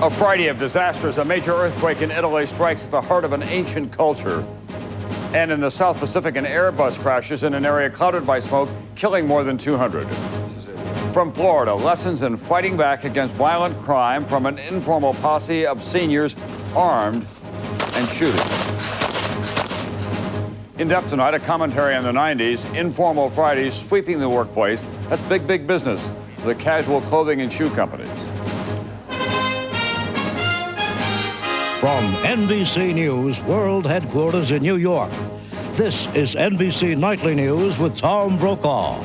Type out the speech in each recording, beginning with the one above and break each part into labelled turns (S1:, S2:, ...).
S1: A Friday of disasters. A major earthquake in Italy strikes at the heart of an ancient culture. And in the South Pacific, an Airbus crashes in an area clouded by smoke, killing more than 200. From Florida, lessons in fighting back against violent crime from an informal posse of seniors armed and shooting. In depth tonight, a commentary on the 90s, informal Fridays sweeping the workplace. That's big, big business for the casual clothing and shoe companies.
S2: From NBC News World Headquarters in New York, this is NBC Nightly News with Tom Brokaw.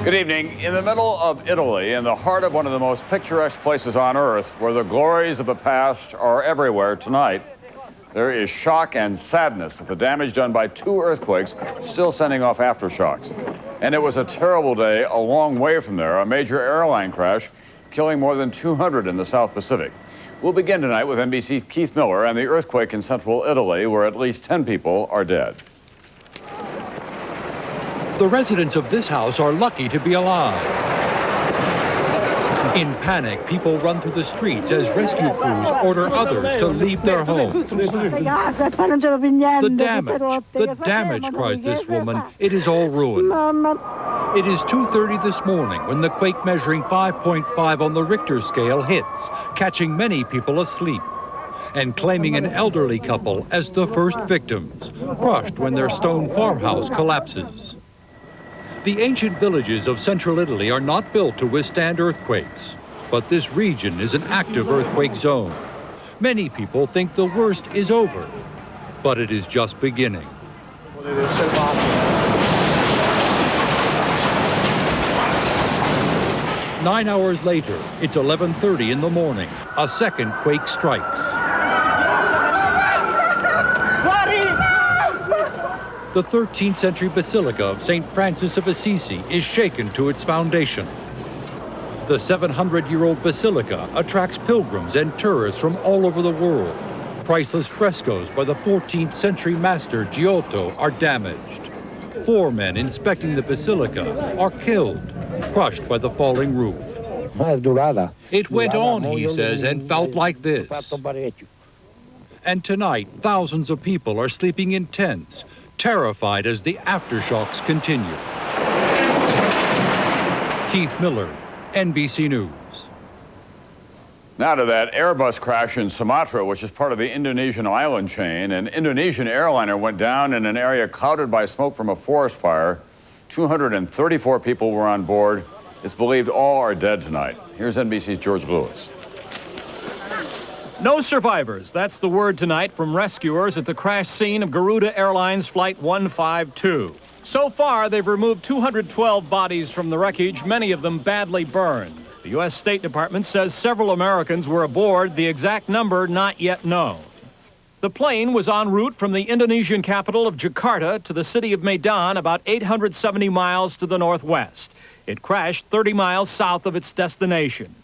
S1: Good evening. In the middle of Italy, in the heart of one of the most picturesque places on earth, where the glories of the past are everywhere tonight, there is shock and sadness at the damage done by two earthquakes, still sending off aftershocks. And it was a terrible day a long way from there, a major airline crash, killing more than 200 in the South Pacific. We'll begin tonight with NBC's Keith Miller and the earthquake in central Italy, where at least 10 people are dead.
S3: The residents of this house are lucky to be alive. In panic, people run through the streets as rescue crews order others to leave their homes. The damage, cries this woman. It is all ruined. It is 2:30 this morning when the quake measuring 5.5 on the Richter scale hits, catching many people asleep and claiming an elderly couple as the first victims, crushed when their stone farmhouse collapses. The ancient villages of central Italy are not built to withstand earthquakes, but this region is an active earthquake zone. Many people think the worst is over, but it is just beginning. 9 hours later, it's 11:30 in the morning. A second quake strikes. The 13th century Basilica of St. Francis of Assisi is shaken to its foundation. The 700-year-old Basilica attracts pilgrims and tourists from all over the world. Priceless frescoes by the 14th century master Giotto are damaged. 4 men inspecting the Basilica are killed, crushed by the falling roof. It went on, he says, and felt like this. And tonight, thousands of people are sleeping in tents, terrified as the aftershocks continue. Keith Miller, NBC News.
S1: Now to that Airbus crash in Sumatra, which is part of the Indonesian island chain. An Indonesian airliner went down in an area clouded by smoke from a forest fire. 234 people were on board. It's believed all are dead tonight. Here's NBC's George Lewis.
S4: No survivors. That's the word tonight from rescuers at the crash scene of Garuda Airlines Flight 152. So far, they've removed 212 bodies from the wreckage, many of them badly burned. The U.S. State Department says several Americans were aboard, the exact number not yet known. The plane was en route from the Indonesian capital of Jakarta to the city of Medan, about 870 miles to the northwest. It crashed 30 miles south of its destination.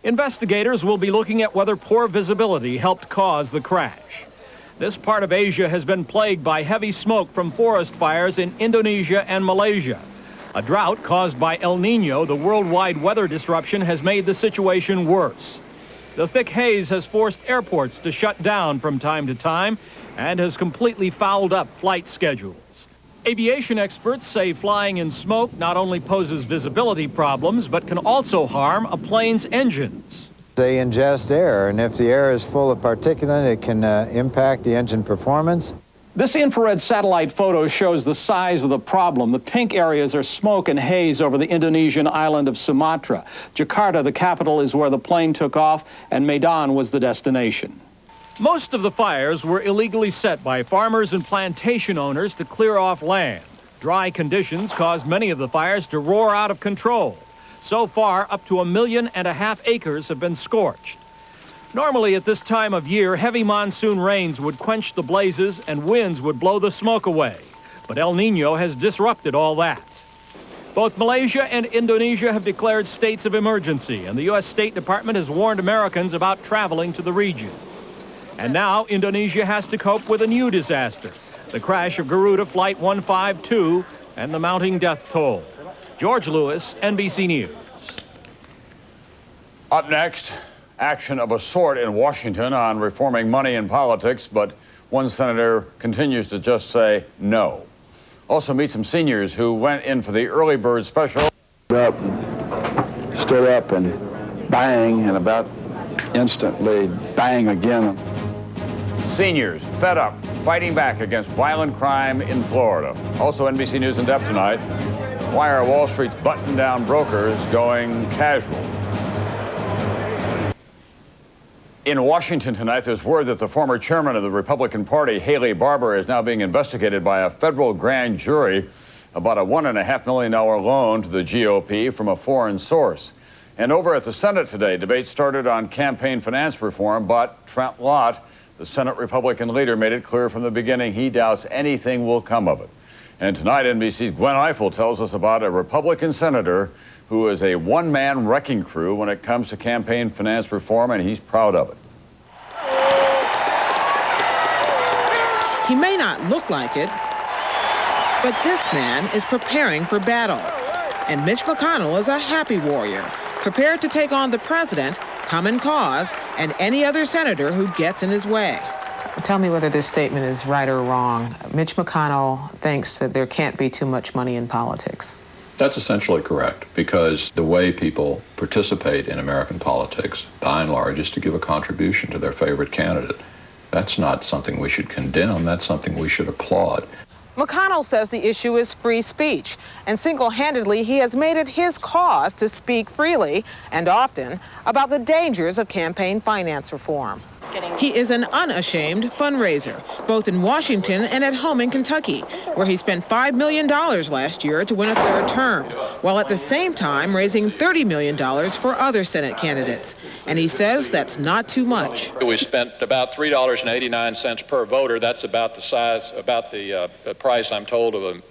S4: Investigators will be looking at whether poor visibility helped cause the crash. This part of Asia has been plagued by heavy smoke from forest fires in Indonesia and Malaysia. A drought caused by El Nino, the worldwide weather disruption, has made the situation worse. The thick haze has forced airports to shut down from time to time and has completely fouled up flight schedules. Aviation experts say flying in smoke not only poses visibility problems, but can also harm a plane's engines.
S5: They ingest air, and if the air is full of particulate, it can impact the engine performance.
S4: This infrared satellite photo shows the size of the problem. The pink areas are smoke and haze over the Indonesian island of Sumatra. Jakarta, the capital, is where the plane took off, and Medan was the destination. Most of the fires were illegally set by farmers and plantation owners to clear off land. Dry conditions caused many of the fires to roar out of control. So far, up to 1.5 million acres have been scorched. Normally at this time of year, heavy monsoon rains would quench the blazes and winds would blow the smoke away. But El Nino has disrupted all that. Both Malaysia and Indonesia have declared states of emergency, and the U.S. State Department has warned Americans about traveling to the region. And now Indonesia has to cope with a new disaster, the crash of Garuda Flight 152 and the mounting death toll. George Lewis, NBC News.
S1: Up next, action of a sort in Washington on reforming money in politics, but one senator continues to just say no. Also meet some seniors who went in for the early bird special.
S6: Stood up and bang, and about instantly bang again.
S1: Seniors fed up, fighting back against violent crime in Florida. Also NBC News in depth tonight. Why are Wall Street's button-down brokers going casual? In Washington tonight, there's word that the former chairman of the Republican Party, Haley Barbour, is now being investigated by a federal grand jury about a $1.5 million loan to the GOP from a foreign source. And over at the Senate today, debate started on campaign finance reform, but Trent Lott, the Senate Republican leader, made it clear from the beginning he doubts anything will come of it. And tonight, NBC's Gwen Eiffel tells us about a Republican senator who is a one-man wrecking crew when it comes to campaign finance reform, and he's proud of it.
S7: He may not look like it, but this man is preparing for battle. And Mitch McConnell is a happy warrior, prepared to take on the president, Common Cause, and any other senator who gets in his way.
S8: Tell me whether this statement is right or wrong. Mitch McConnell thinks that there can't be too much money in politics.
S9: That's essentially correct, because the way people participate in American politics, by and large, is to give a contribution to their favorite candidate. That's not something we should condemn. That's something we should applaud.
S8: McConnell says the issue is free speech, and single-handedly he has made it his cause to speak freely and often about the dangers of campaign finance reform.
S7: He is an unashamed fundraiser, both in Washington and at home in Kentucky, where he spent $5 million last year to win a third term, while at the same time raising $30 million for other Senate candidates. And he says that's not too much.
S10: We spent about $3.89 per voter. That's about the size, about the price, I'm told, of a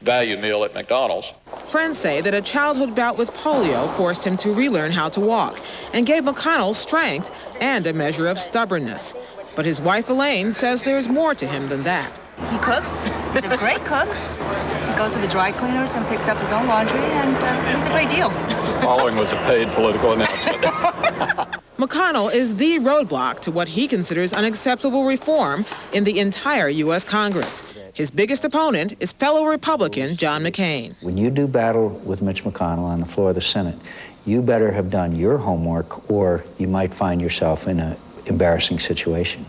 S10: value meal at McDonald's.
S7: Friends say that a childhood bout with polio forced him to relearn how to walk and gave McConnell strength and a measure of stubbornness. But his wife Elaine says there's more to him than that.
S11: He cooks. He's a great cook. He goes to the dry cleaners and picks up his own laundry, and so he's a great deal.
S10: Following was a paid political announcement.
S7: McConnell is the roadblock to what he considers unacceptable reform in the entire U.S. Congress. His biggest opponent is fellow Republican John McCain.
S12: When you do battle with Mitch McConnell on the floor of the Senate, you better have done your homework, or you might find yourself in an embarrassing situation.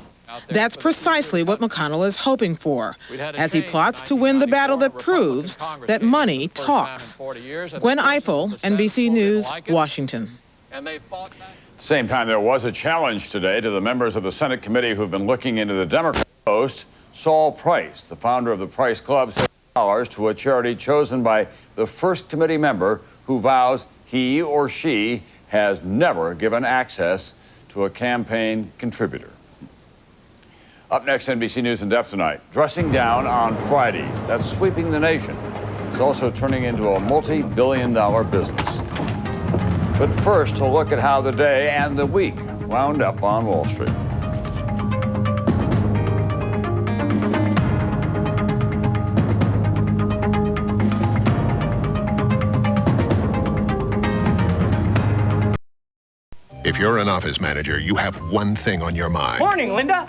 S7: That's precisely what McConnell is hoping for, as he plots to win the battle that proves that money talks. Gwen Eiffel, NBC News, Washington.
S1: At the same time, there was a challenge today to the members of the Senate committee who've been looking into the Democrat post. Saul Price, the founder of the Price Club, sent $1 to a charity chosen by the first committee member who vows he or she has never given access to a campaign contributor. Up next, NBC News in depth tonight. Dressing down on Fridays. That's sweeping the nation. It's also turning into a multi-billion-dollar business. But first, a look at how the day and the week wound up on Wall Street.
S13: If you're an office manager, you have one thing on your mind.
S14: Morning, Linda.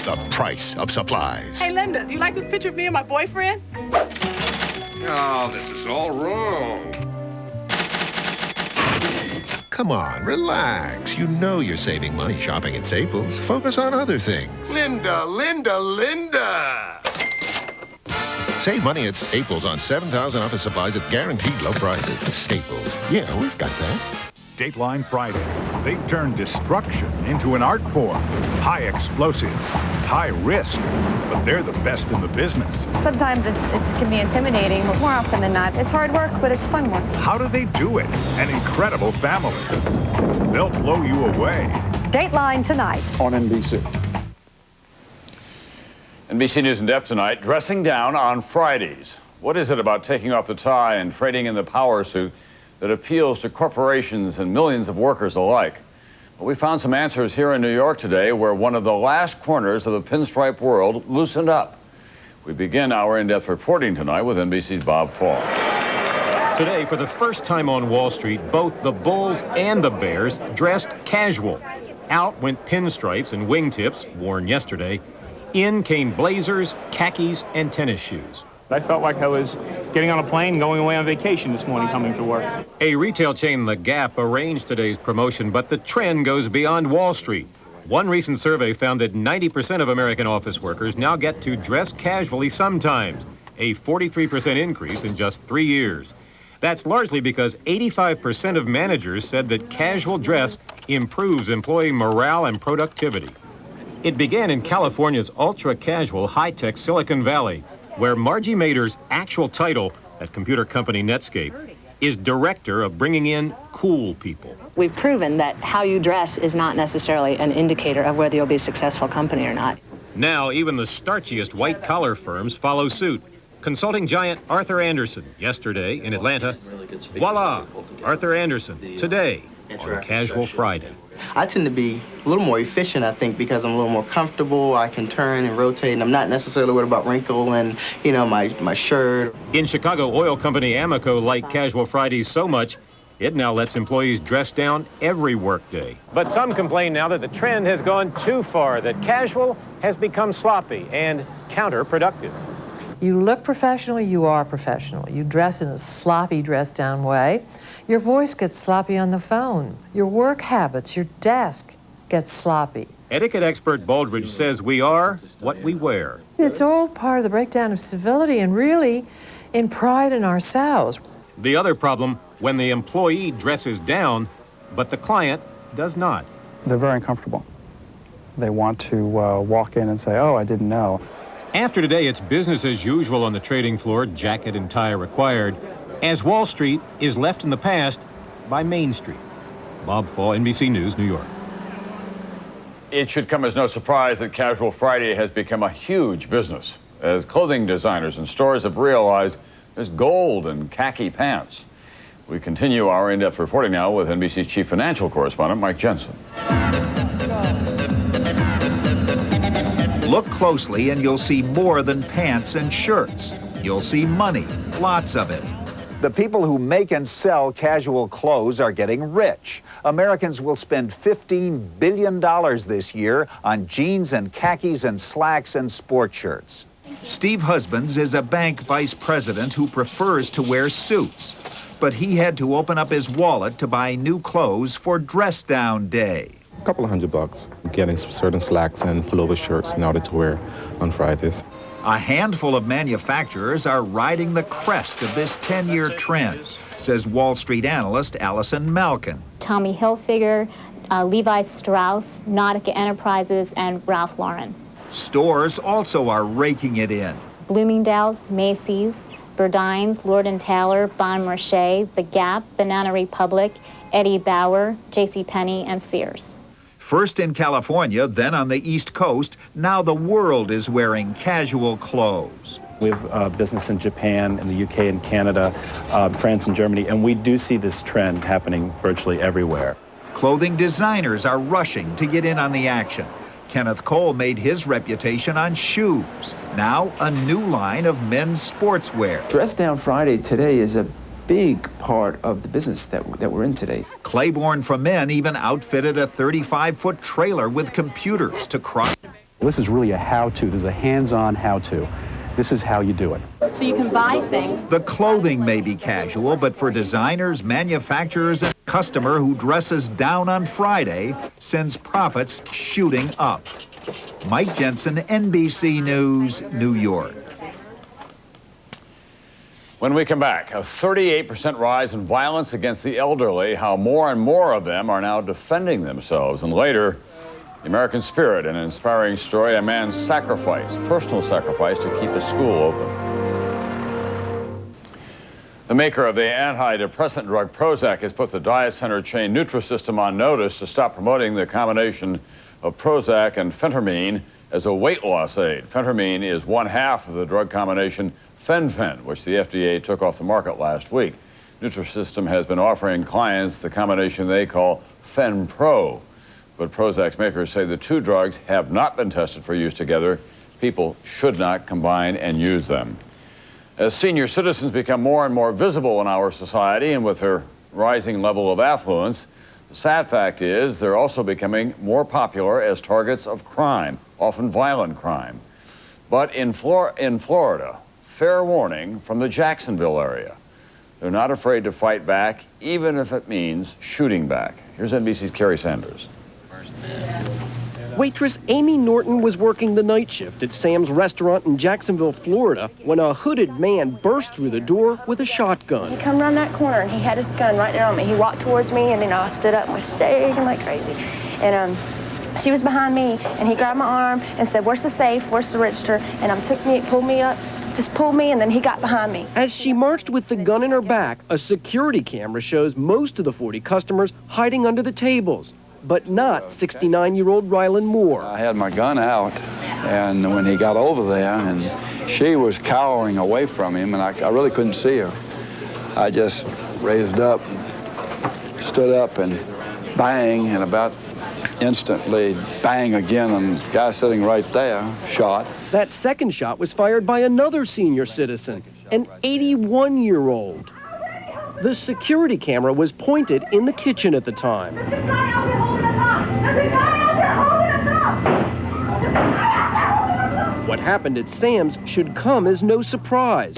S13: The price of supplies.
S14: Hey, Linda, do you like this picture of me and my boyfriend?
S15: Oh, this is all wrong.
S13: Come on, relax. You know you're saving money shopping at Staples. Focus on other things.
S15: Linda.
S13: Save money at Staples on 7,000 office supplies at guaranteed low prices. Staples. Yeah, we've got that.
S16: Dateline Friday. They turn destruction into an art form. High explosives, high risk, but they're the best in the business.
S17: Sometimes it can be intimidating, but more often than not, it's hard work, but it's fun work.
S16: How do they do it? An incredible family. They'll blow you away.
S17: Dateline tonight
S6: on NBC.
S1: NBC News in depth tonight. Dressing down on Fridays. What is it about taking off the tie and trading in the power suit that appeals to corporations and millions of workers alike? Well, we found some answers here in New York today, where one of the last corners of the pinstripe world loosened up. We begin our in-depth reporting tonight with NBC's Bob Fall.
S18: Today, for the first time on Wall Street, both the bulls and the bears dressed casual. Out went pinstripes and wingtips, worn yesterday. In came blazers, khakis, and tennis shoes.
S19: I felt like I was getting on a plane going away on vacation this morning coming to work.
S18: A retail chain, The Gap, arranged today's promotion, but the trend goes beyond Wall Street. One recent survey found that 90% of American office workers now get to dress casually sometimes, a 43% increase in just 3 years. That's largely because 85% of managers said that casual dress improves employee morale and productivity. It began in California's ultra-casual high-tech Silicon Valley, where Margie Mader's actual title at computer company Netscape is Director of Bringing in Cool People.
S20: We've proven that how you dress is not necessarily an indicator of whether you'll be a successful company or not.
S18: Now, even the starchiest white-collar firms follow suit. Consulting giant Arthur Andersen, yesterday in Atlanta. Voila, Arthur Andersen, today on Casual Friday.
S21: I tend to be a little more efficient, I think, because I'm a little more comfortable. I can turn and rotate, and I'm not necessarily worried about wrinkle and, you know, my shirt.
S18: In Chicago, oil company Amoco liked Casual Fridays so much, it now lets employees dress down every workday.
S22: But some complain now that the trend has gone too far, that casual has become sloppy and counterproductive.
S23: You look professional, you are professional. You dress in a sloppy, dress-down way. Your voice gets sloppy on the phone. Your work habits, your desk gets sloppy.
S18: Etiquette expert Baldridge says we are what we wear.
S23: It's all part of the breakdown of civility and really in pride in ourselves.
S18: The other problem, when the employee dresses down, but the client does not.
S24: They're very uncomfortable. They want to walk in and say, oh, I didn't know.
S18: After today, it's business as usual on the trading floor, jacket and tie required, as Wall Street is left in the past by Main Street. Bob Fall, NBC News, New York.
S1: It should come as no surprise that Casual Friday has become a huge business, as clothing designers and stores have realized there's gold in khaki pants. We continue our in-depth reporting now with NBC's chief financial correspondent, Mike Jensen.
S25: Look closely and you'll see more than pants and shirts. You'll see money, lots of it. The people who make and sell casual clothes are getting rich. Americans will spend $15 billion this year on jeans and khakis and slacks and sport shirts. Steve Husbands is a bank vice president who prefers to wear suits, but he had to open up his wallet to buy new clothes for dress down day.
S26: A couple of $100, getting certain slacks and pullover shirts in order to wear on Fridays.
S25: A handful of manufacturers are riding the crest of this 10-year trend, says Wall Street analyst Allison Malkin.
S27: Tommy Hilfiger, Levi Strauss, Nautica Enterprises, and Ralph Lauren.
S25: Stores also are raking it in.
S27: Bloomingdale's, Macy's, Burdines, Lord & Taylor, Bon Marché, The Gap, Banana Republic, Eddie Bauer, JCPenney, and Sears.
S25: First in California, then on the East Coast, now the world is wearing casual clothes.
S28: We have business in Japan, in the UK and Canada, France and Germany, and we do see this trend happening virtually everywhere.
S25: Clothing designers are rushing to get in on the action. Kenneth Cole made his reputation on shoes. Now a new line of men's sportswear.
S29: Dress Down Friday today is a big part of the business that we're in today.
S25: Claiborne for Men even outfitted a 35-foot trailer with computers to cross.
S28: This is really a how-to. This is a hands-on how-to. This is how you do it.
S27: So you can buy things.
S25: The clothing may be casual, but for designers, manufacturers, and customer who dresses down on Friday sends profits shooting up. Mike Jensen, NBC News, New York.
S1: When we come back, a 38% rise in violence against the elderly, how more and more of them are now defending themselves. And later, the American spirit, an inspiring story, a man's sacrifice, personal sacrifice to keep a school open. The maker of the antidepressant drug Prozac has put the diet center chain Nutrisystem on notice to stop promoting the combination of Prozac and phentermine as a weight loss aid. Phentermine is one half of the drug combination Fen-Phen, which the FDA took off the market last week. Nutrisystem has been offering clients the combination they call Fen-Pro. But Prozac's makers say the two drugs have not been tested for use together. People should not combine and use them. As senior citizens become more and more visible in our society and with their rising level of affluence, the sad fact is they're also becoming more popular as targets of crime, often violent crime. But in Florida, fair warning from the Jacksonville area. They're not afraid to fight back, even if it means shooting back. Here's NBC's Kerry Sanders.
S2: Waitress Amy Norton was working the night shift at Sam's restaurant in Jacksonville, Florida, when a hooded man burst through the door with a shotgun.
S3: He come around that corner and he had his gun right there on me. He walked towards me and then I stood up and was shaking like crazy. And she was behind me and he grabbed my arm and said, "Where's the safe? Where's the register?" And took me, pulled me up, just pulled me, and then he got behind me.
S2: As she marched with the gun in her back, a security camera shows most of the 40 customers hiding under the tables, but not 69-year-old Rylan Moore.
S6: I had my gun out, and when he got over there, and she was cowering away from him, and I really couldn't see her. I just raised up, stood up, and bang, and about instantly bang again, and the guy sitting right there shot.
S2: That second shot was fired by another senior citizen, an 81-year-old. The security camera was pointed in the kitchen at the time. What happened at Sam's should come as no surprise.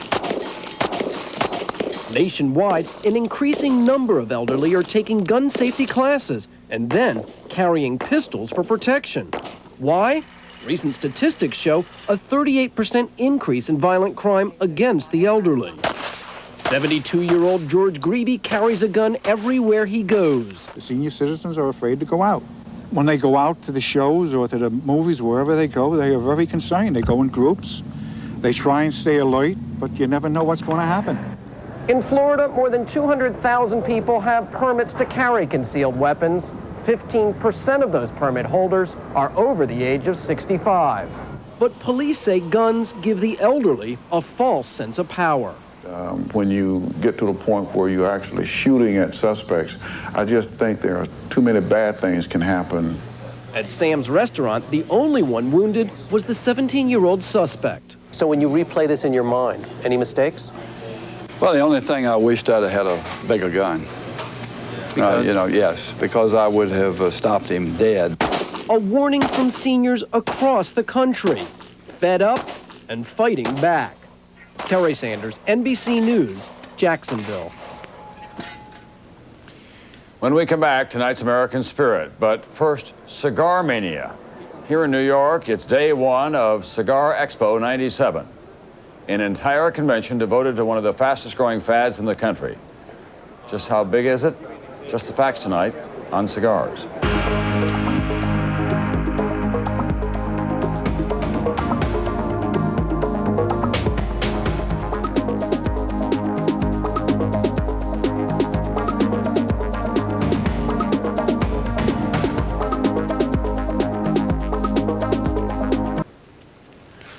S2: Nationwide, an increasing number of elderly are taking gun safety classes and then carrying pistols for protection. Why? Recent statistics show a 38% increase in violent crime against the elderly. 72-year-old George Greeby carries a gun everywhere he goes.
S4: The senior citizens are afraid to go out. When they go out to the shows or to the movies, wherever they go, they are very concerned. They go in groups. They try and stay alert, but you never know what's going to happen.
S2: In Florida, more than 200,000 people have permits to carry concealed weapons. 15% of those permit holders are over the age of 65. But police say guns give the elderly a false sense of power.
S5: When you get to the point where you're actually shooting at suspects, I just think there are too many bad things can happen.
S2: At Sam's restaurant, the only one wounded was the 17-year-old suspect.
S8: So when you replay this in your mind, any mistakes?
S6: Well, the only thing I wished I'd have had a bigger gun. Yes, because I would have stopped him dead.
S2: A warning from seniors across the country, fed up and fighting back. Kerry Sanders, NBC News, Jacksonville.
S1: When we come back, tonight's American Spirit. But first, Cigar Mania. Here in New York, it's day one of Cigar Expo 97, an entire convention devoted to one of the fastest growing fads in the country. Just how big is it? Just the facts tonight on cigars.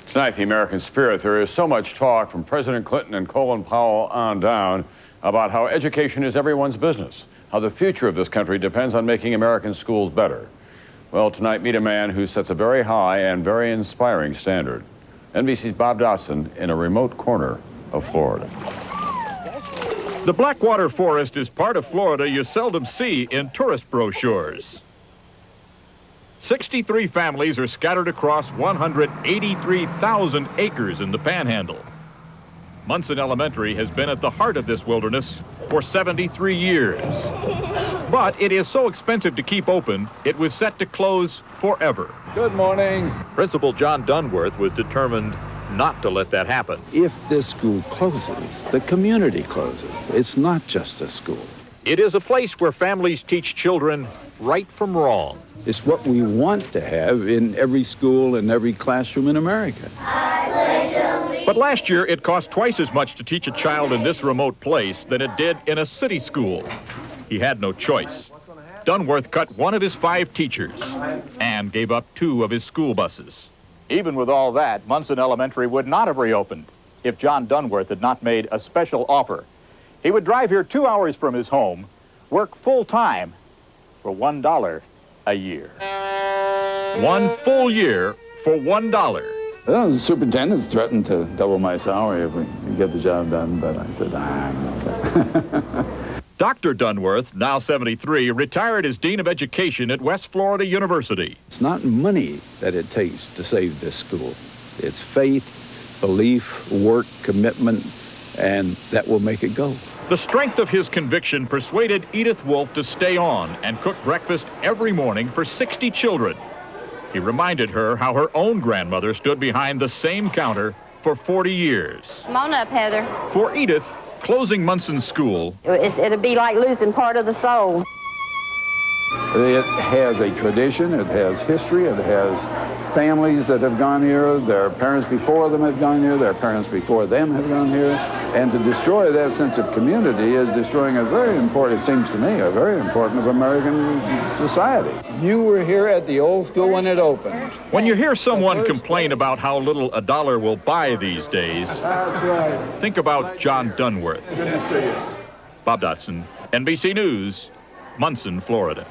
S1: Tonight, the American Spirit, there is so much talk from President Clinton and Colin Powell on down about how education is everyone's business, how the future of this country depends on making American schools better. Well, tonight, meet a man who sets a very high and very inspiring standard. NBC's Bob Dotson in a remote corner of Florida.
S9: The Blackwater Forest is part of Florida you seldom see in tourist brochures. 63 families are scattered across 183,000 acres in the Panhandle. Munson Elementary has been at the heart of this wilderness for 73 years. But it is so expensive to keep open, it was set to close forever.
S5: Good morning.
S9: Principal John Dunworth was determined not to let that happen.
S10: If this school closes, the community closes. It's not just a school.
S9: It is a place where families teach children right from wrong.
S10: It's what we want to have in every school and every classroom in America.
S9: But last year, it cost twice as much to teach a child in this remote place than it did in a city school. He had no choice. Dunworth cut one of his 5 teachers and gave up 2 of his school buses.
S11: Even with all that, Munson Elementary would not have reopened if John Dunworth had not made a special offer. He would drive here 2 hours from his home, work full-time for $1 a year.
S9: 1 full year for $1.
S10: Well, the superintendent's threatened to double my salary if we get the job done, but I said, no.
S9: Dr. Dunworth, now 73, retired as Dean of Education at West Florida University.
S10: It's not money that it takes to save this school. It's faith, belief, work, commitment, and that will make it go.
S9: The strength of his conviction persuaded Edith Wolfe to stay on and cook breakfast every morning for 60 children. He reminded her how her own grandmother stood behind the same counter for 40 years.
S7: Come on up, Heather.
S9: For Edith, closing Munson School,
S7: It'd be like losing part of the soul.
S10: It has a tradition, it has history, it has families that have gone here, their parents before them have gone here, their parents before them have gone here, and to destroy that sense of community is destroying a very important, it seems to me, a very important of American society. You were here at the old school when it opened.
S9: When you hear someone complain about how little a dollar will buy these days, think about John Dunworth.
S10: Good to see you.
S9: Bob Dotson, NBC News, Munson, Florida.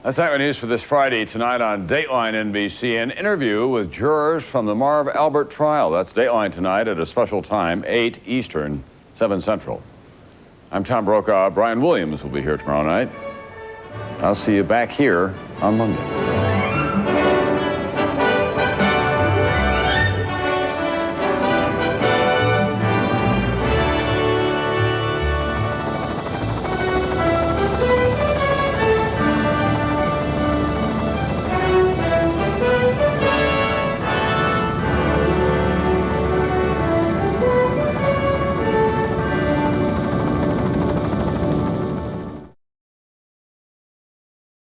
S1: That's Nightly News for this Friday. Tonight on Dateline NBC, an interview with jurors from the Marv Albert trial. That's Dateline tonight at a special time, 8 Eastern, 7 Central. I'm Tom Brokaw. Brian Williams will be here tomorrow night. I'll see you back here on Monday.